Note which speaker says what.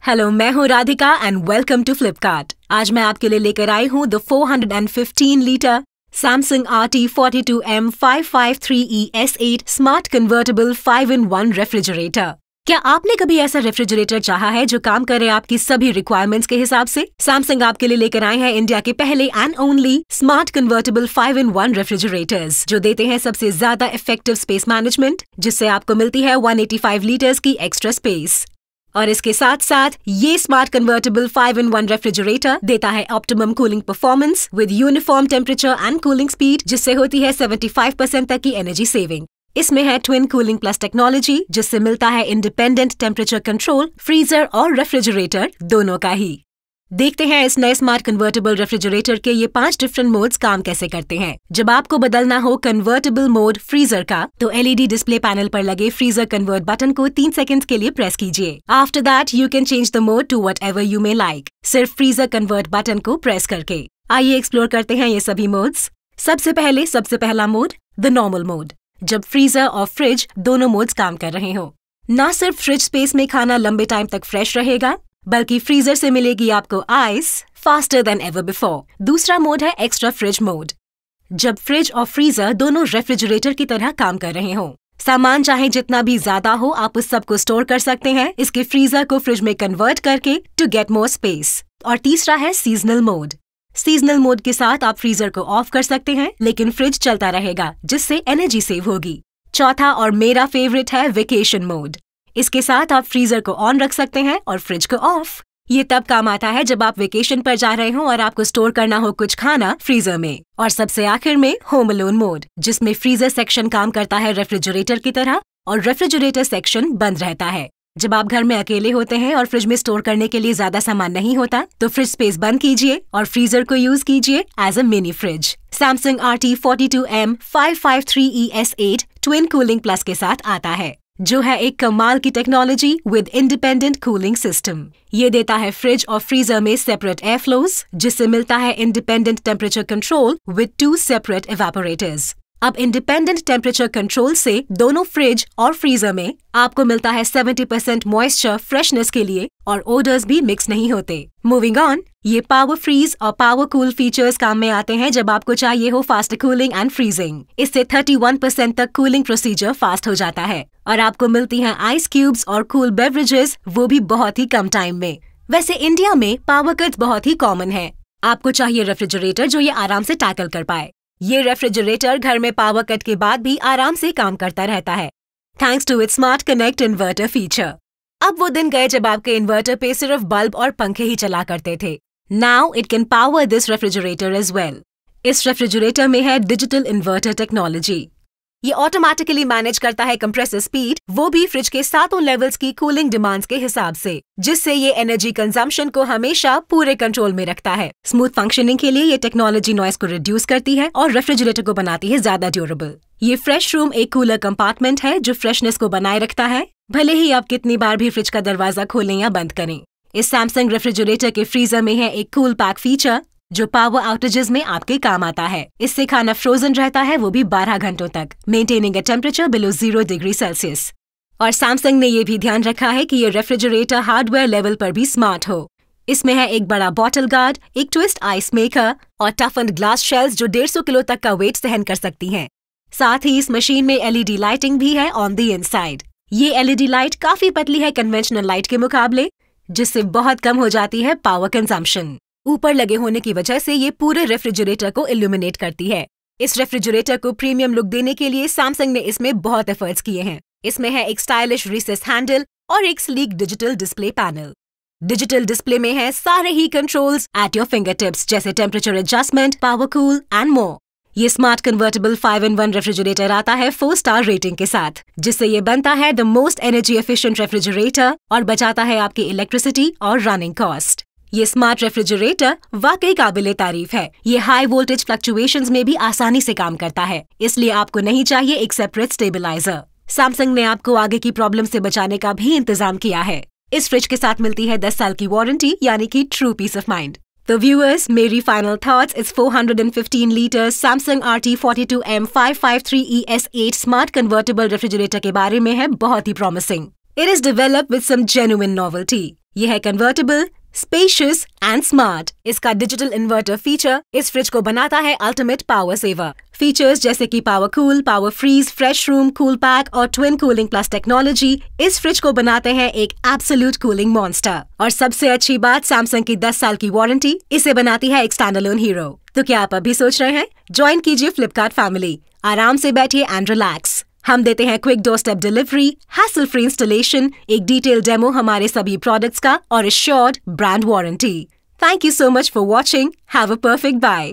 Speaker 1: Hello, मैं हूँ Radhika and welcome to Flipkart. आज मैं आपके लिए लेकर आई हूँ the 415 litre Samsung RT42M 553E S8 smart convertible 5-in-1 refrigerator. क्या आपने कभी ऐसा रेफ्रिजरेटर चाहा है जो काम करे आपकी सभी रिक्वायरमेंट्स के हिसाब से? सैमसंग आपके लिए लेकर आए हैं इंडिया के पहले and only smart convertible 5-in-1 refrigerators, जो देते हैं सबसे ज्यादा इफेक्टिव स्पेस मैनेजमेंट, जिससे आपको मिलती है 185 लीटर्स की एक्स्ट्रा स्पेस। और इसके साथ साथ ये स्मार्ट कन्वर्टेबल 5-in-1 रेफ्रिजरेटर देता है optimum cooling performance with uniform temperature and cooling speed, जिससे होती है 75% तक की एनर्जी सेविंग। इसमें है ट्विन कूलिंग प्लस टेक्नोलॉजी, जिससे मिलता है इंडिपेंडेंट टेम्परेचर कंट्रोल फ्रीजर और रेफ्रिजरेटर दोनों का ही। देखते हैं इस नए स्मार्ट कन्वर्टेबल रेफ्रिजरेटर के ये 5 डिफरेंट मोड्स काम कैसे करते हैं। जब आपको बदलना हो कन्वर्टेबल मोड फ्रीजर का, तो एलईडी डिस्प्ले पैनल पर लगे फ्रीजर कन्वर्ट बटन को 3 सेकंड्स के लिए प्रेस कीजिए। After that you can change the mode to whatever you may like, सिर्फ फ्रीजर कन्वर्ट बटन को प्रेस करके। आइए एक्सप्लोर करते हैं ये सभी मोड्स। सबसे पहला मोड, द नॉर्मल मोड, जब फ्रीजर और फ्रिज दोनों मोड्स काम कर रहे हो। न सिर्फ फ्रिज स्पेस में खाना लंबे टाइम तक फ्रेश रहेगा, बल्कि फ्रीजर से मिलेगी आपको ice faster than ever before. दूसरा मोड है एक्स्ट्रा फ्रिज मोड, जब फ्रिज और फ्रीजर दोनों रेफ्रिजरेटर की तरह काम कर रहे हो। सामान चाहे जितना भी ज्यादा हो, आप उस सब को स्टोर कर सकते हैं इसके फ्रीजर को फ्रिज में कन्वर्ट करके टू गेट मोर स्पेस। और तीसरा है सीजनल मोड। सीजनल मोड के साथ आप फ्रीजर को ऑफ कर सकते हैं, लेकिन फ्रिज चलता रहेगा, जिससे एनर्जी सेव होगी। चौथा और मेरा फेवरेट है वेकेशन मोड। इसके साथ आप फ्रीजर को ऑन रख सकते हैं और फ्रिज को ऑफ। ये तब काम आता है जब आप वेकेशन पर जा रहे हो और आपको स्टोर करना हो कुछ खाना फ्रीजर में। और सबसे आखिर में होम अलोन मोड, जिसमें फ्रीजर सेक्शन काम करता है रेफ्रिजरेटर की तरह और रेफ्रिजरेटर सेक्शन बंद रहता है। जब आप घर में अकेले होते हैं और फ्रिज में स्टोर करने के लिए ज्यादा सामान नहीं होता, तो फ्रिज स्पेस बंद कीजिए और फ्रीजर को यूज कीजिए as a mini fridge. Samsung RT42M 553E S8 twin cooling plus के साथ आता है, जो है एक कमाल की technology with independent cooling system. ये देता है फ्रिज और फ्रीजर में सेपरेट एयर फ्लोज, जिससे मिलता है independent temperature control with 2 separate evaporators. अब इंडिपेंडेंट टेम्परेचर कंट्रोल से दोनों फ्रिज और फ्रीजर में आपको मिलता है 70% मॉइस्चर फ्रेशनेस के लिए, और ओडर्स भी मिक्स नहीं होते। मूविंग ऑन, ये पावर फ्रीज और पावर कूल फीचर्स काम में आते हैं जब आपको चाहिए हो फास्ट कूलिंग एंड फ्रीजिंग। इससे 31% तक कूलिंग प्रोसीजर फास्ट हो जाता है और आपको मिलती हैं आइस क्यूब्स और कूल बेवरेजेस, वो भी बहुत ही कम टाइम में। वैसे इंडिया में पावर कट्स बहुत ही कॉमन है। आपको चाहिए रेफ्रिजरेटर जो ये आराम से टैकल कर पाए। ये रेफ्रिजरेटर घर में पावर कट के बाद भी आराम से काम करता रहता है, thanks to its smart connect inverter feature. अब वो दिन गए जब आपके इन्वर्टर पे सिर्फ बल्ब और पंखे ही चला करते थे। Now it can power this refrigerator as well. इस रेफ्रिजरेटर में है डिजिटल इन्वर्टर टेक्नोलॉजी। ये ऑटोमेटिकली मैनेज करता है कंप्रेसर स्पीड, वो भी फ्रिज के 7 लेवल्स की कूलिंग डिमांड्स के हिसाब से, जिससे ये एनर्जी कंजम्पशन को हमेशा पूरे कंट्रोल में रखता है। स्मूथ फंक्शनिंग के लिए ये टेक्नोलॉजी नॉइस को रिड्यूस करती है और रेफ्रिजरेटर को बनाती है ज्यादा ड्यूरेबल। ये फ्रेश रूम एक कूलर कंपार्टमेंट है जो फ्रेशनेस को बनाए रखता है, भले ही आप कितनी बार भी फ्रिज का दरवाजा खोलें या बंद करें। इस सैमसंग रेफ्रिजरेटर के फ्रीजर में है एक कूल पैक फीचर, जो पावर आउटेजेस में आपके काम आता है। इससे खाना फ्रोजन रहता है, वो भी 12 घंटों तक, maintaining a temperature below 0 degree Celsius. और सैमसंग ने ये भी ध्यान रखा है कि ये रेफ्रिजरेटर हार्डवेयर लेवल पर भी स्मार्ट हो। इसमें है एक बड़ा बॉटल गार्ड, एक ट्विस्ट आइस मेकर और टफन्ड ग्लास शेल्स जो 150 किलो तक का वेट सहन कर सकती हैं। साथ ही इस मशीन में एलईडी लाइटिंग भी है ऑन द इनसाइड। ये एलईडी लाइट काफी पतली है कन्वेंशनल लाइट के मुकाबले, जिससे बहुत कम हो जाती है पावर कंजम्पशन। ऊपर लगे होने की वजह से ये पूरे रेफ्रिजरेटर को इल्यूमिनेट करती है। इस रेफ्रिजरेटर को प्रीमियम लुक देने के लिए सैमसंग ने इसमें बहुत एफर्ट्स किए हैं। इसमें है एक स्टाइलिश रिसेस हैंडल और एक sleek digital display panel. Digital display में है सारे ही controls at your finger tips, जैसे temperature adjustment, power cool and more. ये स्मार्ट कन्वर्टेबल 5-in-1 रेफ्रिजरेटर आता है 4 स्टार रेटिंग के साथ, जिससे ये बनता है the most energy efficient refrigerator और बचाता है आपकी इलेक्ट्रिसिटी और रनिंग कॉस्ट। ये स्मार्ट रेफ्रिजरेटर वाकई काबिले तारीफ है। ये हाई वोल्टेज फ्लक्चुएशंस में भी आसानी से काम करता है, इसलिए आपको नहीं चाहिए एक सेपरेट स्टेबलाइजर। सैमसंग ने आपको आगे की प्रॉब्लम से बचाने का भी इंतजाम किया है। इस फ्रिज के साथ मिलती है 10 साल की वारंटी, यानी कि ट्रू पीस ऑफ माइंड। तो व्यूअर्स, मेरी फाइनल थॉट्स इस 415 litre Samsung RT42M 553E S8 smart convertible refrigerator के बारे में है बहुत ही promising. It is developed with some genuine novelty. यह है कन्वर्टेबल, स्पेशियस एंड स्मार्ट। इसका डिजिटल इन्वर्टर फीचर इस फ्रिज को बनाता है अल्टीमेट पावर सेवर। फीचर्स जैसे कि power cool, power freeze, fresh room, cool pack और ट्विन कूलिंग प्लस टेक्नोलॉजी इस फ्रिज को बनाते हैं एक एब्सोल्यूट कूलिंग मॉन्स्टर। और सबसे अच्छी बात, सैमसंग की 10 साल की वारंटी इसे बनाती है एक स्टैंडअलोन हीरो। तो क्या आप अभी सोच रहे हैं? ज्वाइन कीजिए फ्लिपकार्ट फैमिली। आराम से बैठिए एंड रिलैक्स। हम देते हैं quick door step delivery, hassle free installation, एक डिटेल डेमो हमारे सभी प्रोडक्ट्स का और assured brand warranty. Thank you so much for watching. Have a perfect bye.